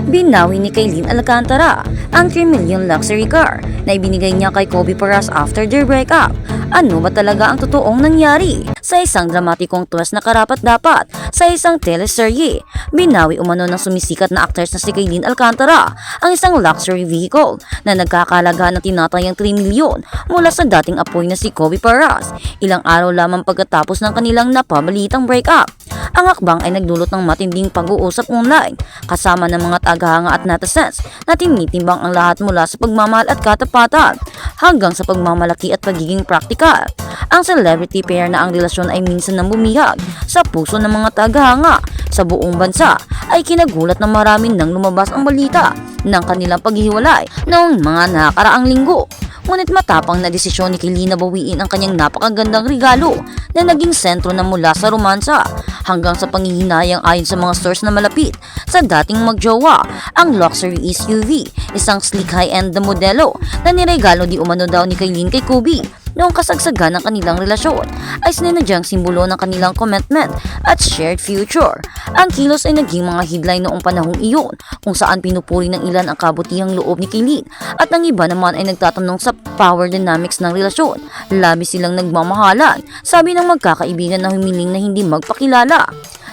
Binawi ni Kaylin Alcantara ang 3 million luxury car na ibinigay niya kay Kobe Paras after their breakup. Ano ba talaga ang totoong nangyari? Sa isang dramatikong twist na karapat-dapat sa isang teleserye, binawi umano ng sumisikat na actress na si Kaylin Alcantara ang isang luxury vehicle na nagkakalaga ng tinatayang 3 milyon mula sa dating apoy na si Kobe Paras, ilang araw lamang pagkatapos ng kanilang napabalitang breakup. Ang hakbang ay nagdulot ng matinding pag-uusap online kasama ng mga tagahanga at netizens na tinitimbang ang lahat mula sa pagmamahal at katapatan hanggang sa pagmamalaki at pagiging praktikal. Ang celebrity pair na ang relasyon ay minsan nang bumihag sa puso ng mga tagahanga sa buong bansa ay kinagulat na marami nang lumabas ang balita ng kanilang paghihiwalay noong mga nakaraang linggo. Ngunit matapang na desisyon ni Kaylin na bawiin ang kanyang napakagandang regalo na naging sentro na mula sa romansa hanggang sa panghihinayang ayon sa mga source na malapit sa dating magjowa. Ang luxury SUV, isang sleek high-end na modelo na niregalo di umano daw ni Kaylin kay Kobe noong kasagsagan ng kanilang relasyon ay sinanadyang simbolo ng kanilang commitment at shared future. Ang kilos ay naging mga headline noong panahong iyon kung saan pinupuri ng ilan ang kabutihang loob ni Kaylin at ang iba naman ay nagtatanong sa power dynamics ng relasyon. Labis silang nagmamahalan, sabi ng magkakaibigan na humiling na hindi magpakilala.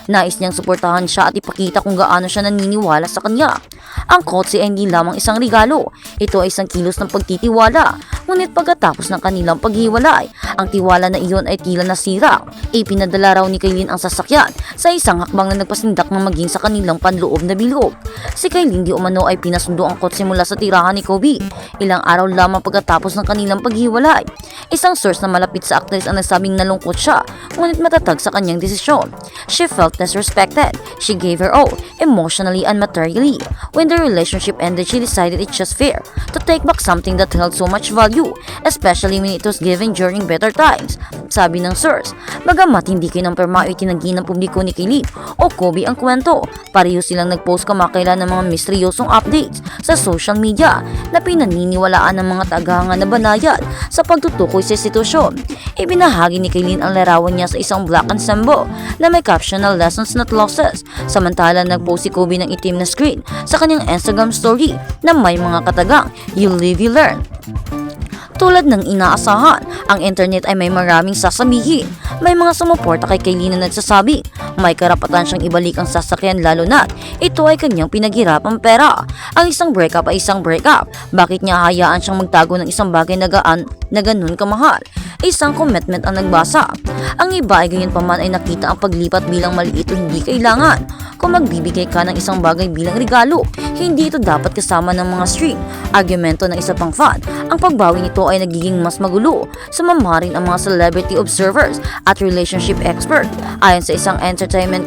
Nais niyang suportahan siya at ipakita kung gaano siya naniniwala sa kanya. Ang kotse ay hindi lamang isang regalo, ito ay isang kilos ng pagtitiwala. Ngunit pagkatapos ng kanilang paghiwalay, ang tiwala na iyon ay tila nasira. Ipinadala raw ni Kaylin ang sasakyan sa isang hakbang na nagpasindak ng maging sa kanilang panloob na bilog. Si Kaylin di umano ay pinasundo ang kotse mula sa tirahan ni Kobe ilang araw lamang pagkatapos ng kanilang paghiwalay. Isang source na malapit sa actress ang nagsabing nalungkot siya ngunit matatag sa kanyang desisyon. She felt disrespected. She gave her all, emotionally and materially. When the relationship ended, she decided it's just fair to take back something that held so much value, especially when it was given during better times. Sabi ng source, bagamat hindi kinamperma o itinanggi ng publiko ni Kaylin o Kobe ang kwento, pareho silang nagpost kamakailan ng mga misteryosong updates sa social media na pinaniniwalaan ng mga tagahanga na banayad sa pagtutukoy sa sitwasyon. Ibinahagi ni Kaylin ang larawan niya sa isang black ensemble na may caption na lessons not losses, samantala nagpost si Kobe ng itim na screen sa kanyang Instagram story na may mga katagang "You live, you learn". Tulad ng inaasahan, ang internet ay may maraming sasabihin. May mga sumuporta kay Kaylin na nagsasabi, may karapatan siyang ibalik ang sasakyan lalo na't ito ay kanyang pinaghirapang pera. Ang isang breakup ay isang breakup. Bakit niya hayaan siyang magtago ng isang bagay na ganun kamahal? Isang commitment ang nagbasa. Ang iba ay ganyan pa man ay nakita ang paglipat bilang maliit o hindi kailangan. Kung magbibigay ka ng isang bagay bilang regalo, hindi ito dapat kasama ng mga string. Argumento ng isa pang fan, ang pagbawi nito ay nagiging mas magulo. Sumama rin ang mga celebrity observers at relationship expert. Ayon sa isang entertainment